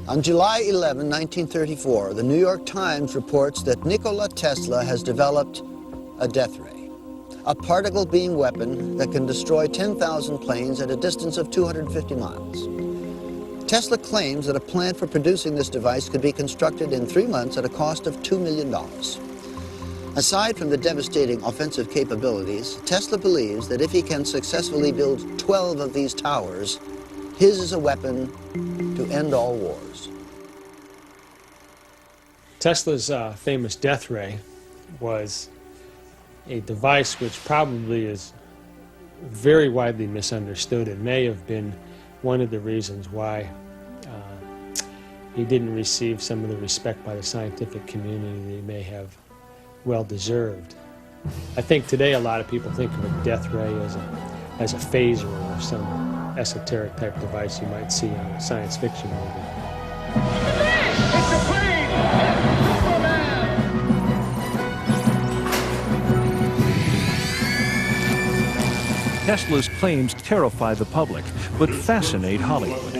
On July 11, 1934, the New York Times reports that Nikola Tesla has developed a death ray, a particle beam weapon that can destroy 10,000 planes at a distance of 250 miles. Tesla claims that a plant for producing this device could be constructed in 3 months at a cost of $2 million. Aside from the devastating offensive capabilities, Tesla believes that if he can successfully build 12 of these towers, his is a weapon to end all wars. Tesla's famous death ray was a device which probably is very widely misunderstood and may have been one of the reasons why he didn't receive some of the respect by the scientific community that he may have well deserved. I think today a lot of people think of a death ray as a phaser or some esoteric type device you might see on a science fiction movie. It's a plane! Superman! Tesla's claims terrify the public, but fascinate Hollywood.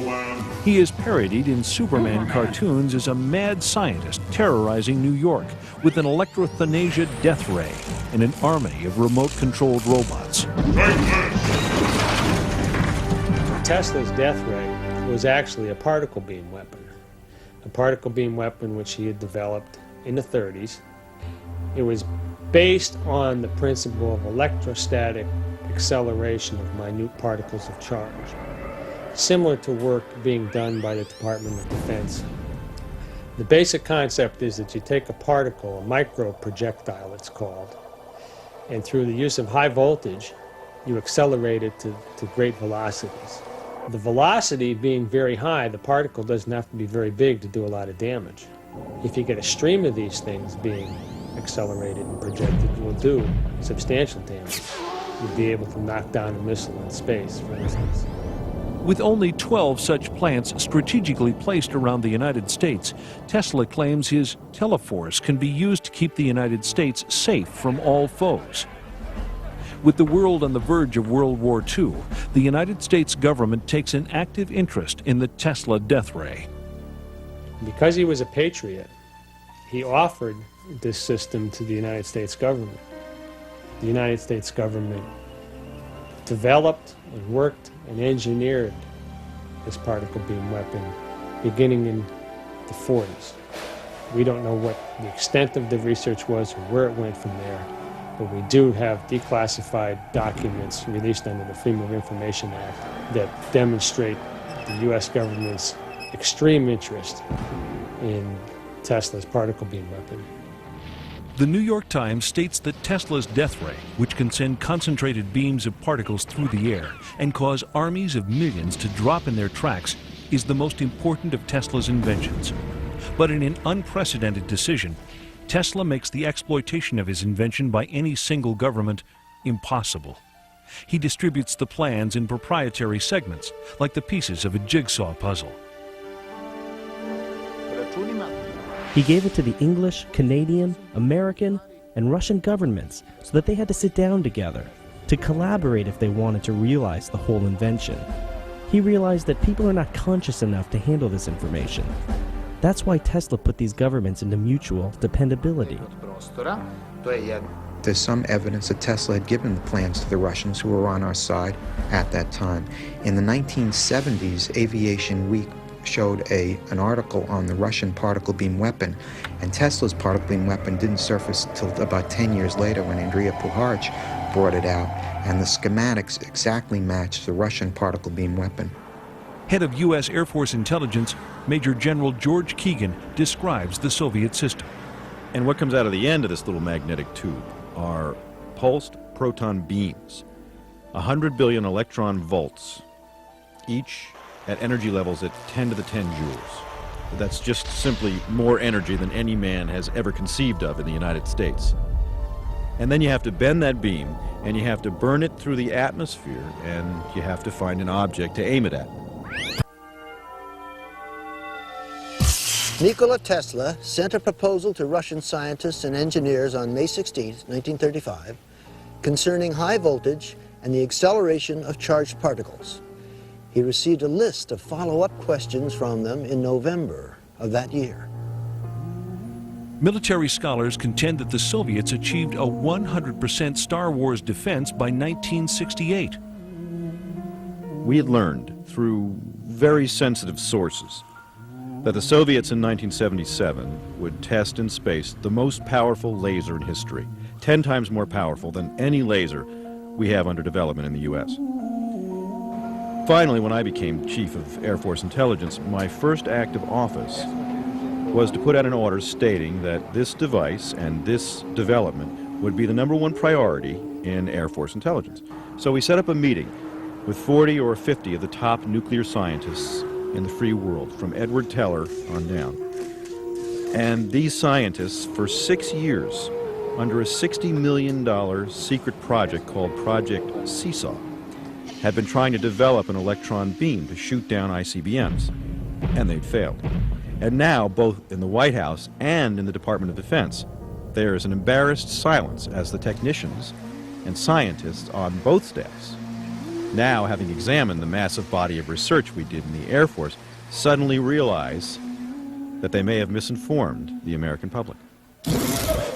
He is parodied in Superman cartoons as a mad scientist terrorizing New York with an electrothanasia death ray and an army of remote-controlled robots. Tesla's death ray was actually a particle beam weapon. A particle beam weapon which he had developed in the 30s. It was based on the principle of electrostatic acceleration of minute particles of charge, similar to work being done by the Department of Defense. The basic concept is that you take a particle, a micro projectile it's called, and through the use of high voltage, you accelerate it to great velocities. The velocity being very high, the particle doesn't have to be very big to do a lot of damage. If you get a stream of these things being accelerated and projected, you will do substantial damage. You'll be able to knock down a missile in space, for instance. With only 12 such plants strategically placed around the United States, Tesla claims his Teleforce can be used to keep the United States safe from all foes. With the world on the verge of World War II, the United States government takes an active interest in the Tesla death ray. Because he was a patriot, he offered this system to the United States government. The United States government developed and worked and engineered this particle beam weapon beginning in the 40s. We don't know what the extent of the research was or where it went from there, but we do have declassified documents released under the Freedom of Information Act that demonstrate the U.S. government's extreme interest in Tesla's particle beam weapon. The New York Times states that Tesla's death ray, which can send concentrated beams of particles through the air and cause armies of millions to drop in their tracks, is the most important of Tesla's inventions. But in an unprecedented decision, Tesla makes the exploitation of his invention by any single government impossible. He distributes the plans in proprietary segments, like the pieces of a jigsaw puzzle. He gave it to the English, Canadian, American, and Russian governments so that they had to sit down together to collaborate if they wanted to realize the whole invention. He realized that people are not conscious enough to handle this information. That's why Tesla put these governments into mutual dependability. There's some evidence that Tesla had given the plans to the Russians who were on our side at that time. In the 1970s, Aviation Week showed an article on the Russian particle beam weapon, and Tesla's particle beam weapon didn't surface till about 10 years later when Andrija Puharich brought it out, and the schematics exactly matched the Russian particle beam weapon. Head of U.S. Air Force Intelligence, Major General George Keegan, describes the Soviet system. And what comes out of the end of this little magnetic tube are pulsed proton beams, 100 billion electron volts, each at energy levels at 10 to the 10 joules. That's just simply more energy than any man has ever conceived of in the United States. And then you have to bend that beam, and you have to burn it through the atmosphere, and you have to find an object to aim it at. Nikola Tesla sent a proposal to Russian scientists and engineers on May 16, 1935, concerning high voltage and the acceleration of charged particles. He received a list of follow-up questions from them in November of that year. Military scholars contend that the Soviets achieved a 100% Star Wars defense by 1968. We had learned through very sensitive sources that the Soviets in 1977 would test in space the most powerful laser in history, 10 times more powerful than any laser we have under development in the U.S. Finally, when I became Chief of Air Force Intelligence, my first act of office was to put out an order stating that this device and this development would be the #1 priority in Air Force Intelligence. So we set up a meeting with 40 or 50 of the top nuclear scientists in the free world, from Edward Teller on down. And these scientists, for 6 years, under a $60 million secret project called Project Seesaw, had been trying to develop an electron beam to shoot down ICBMs, and they'd failed. And now, both in the White House and in the Department of Defense, there is an embarrassed silence as the technicians and scientists on both staffs, now having examined the massive body of research we did in the Air Force, suddenly realize that they may have misinformed the American public.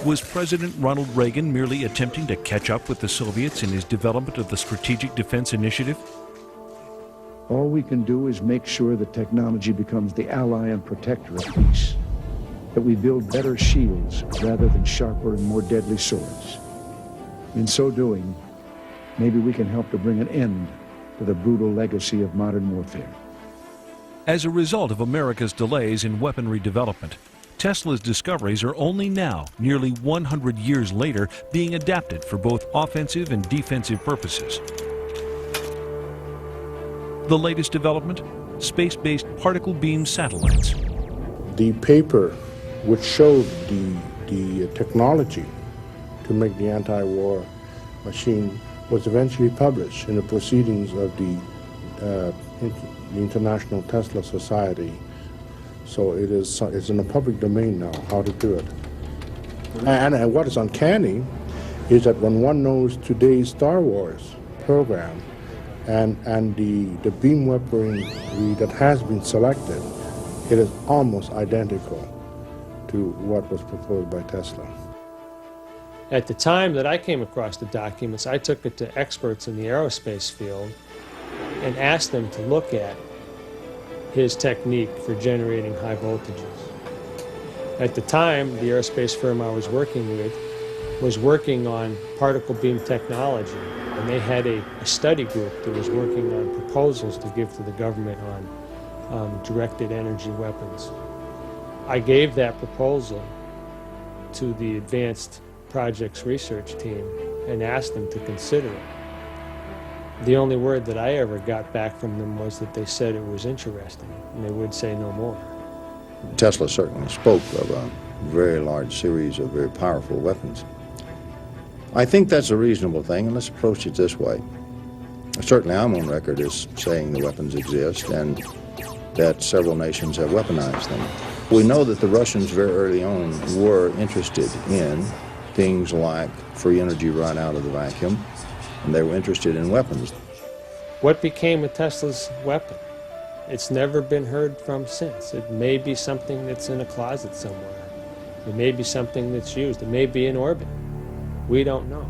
Was President Ronald Reagan merely attempting to catch up with the Soviets in his development of the Strategic Defense Initiative? All we can do is make sure that technology becomes the ally and protector of peace, that we build better shields rather than sharper and more deadly swords. In so doing, maybe we can help to bring an end to the brutal legacy of modern warfare. As a result of America's delays in weaponry development, Tesla's discoveries are only now, nearly 100 years later, being adapted for both offensive and defensive purposes. The latest development? Space-based particle beam satellites. The paper which showed the technology to make the anti-war machine was eventually published in the proceedings of the International Tesla Society. So it's in the public domain now how to do it. And what is uncanny is that when one knows today's Star Wars program and the beam weaponry that has been selected, it is almost identical to what was proposed by Tesla. At the time that I came across the documents, I took it to experts in the aerospace field and asked them to look at his technique for generating high voltages. At the time, the aerospace firm I was working with was working on particle beam technology, and they had a study group that was working on proposals to give to the government on directed energy weapons. I gave that proposal to the Advanced Projects Research Team and asked them to consider it. The only word that I ever got back from them was that they said it was interesting, and they would say no more. Tesla certainly spoke of a very large series of very powerful weapons. I think that's a reasonable thing, and let's approach it this way. Certainly I'm on record as saying the weapons exist and that several nations have weaponized them. We know that the Russians very early on were interested in things like free energy right out of the vacuum, and they were interested in weapons. What became of Tesla's weapon? It's never been heard from since. It may be something that's in a closet somewhere. It may be something that's used. It may be in orbit. We don't know.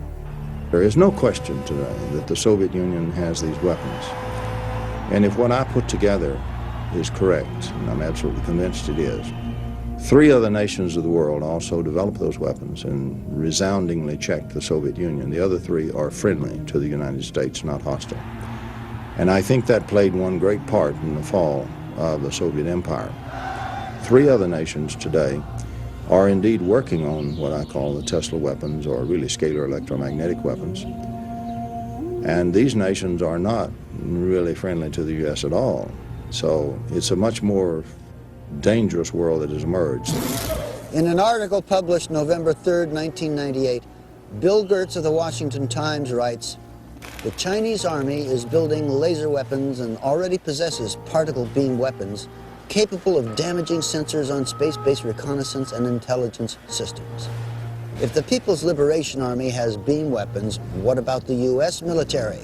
There is no question today that the Soviet Union has these weapons. And if what I put together is correct, and I'm absolutely convinced it is, 3 other nations of the world also developed those weapons and resoundingly checked the Soviet Union. The other 3 are friendly to the United States, not hostile. And I think that played one great part in the fall of the Soviet Empire. 3 other nations today are indeed working on what I call the Tesla weapons, or really scalar electromagnetic weapons. And these nations are not really friendly to the U.S. at all. So it's a much more dangerous world that has emerged. In an article published November 3rd, 1998, Bill Gertz of the Washington Times writes, "The Chinese Army is building laser weapons and already possesses particle beam weapons capable of damaging sensors on space-based reconnaissance and intelligence systems. If the People's Liberation Army has beam weapons, what about the U.S. military?"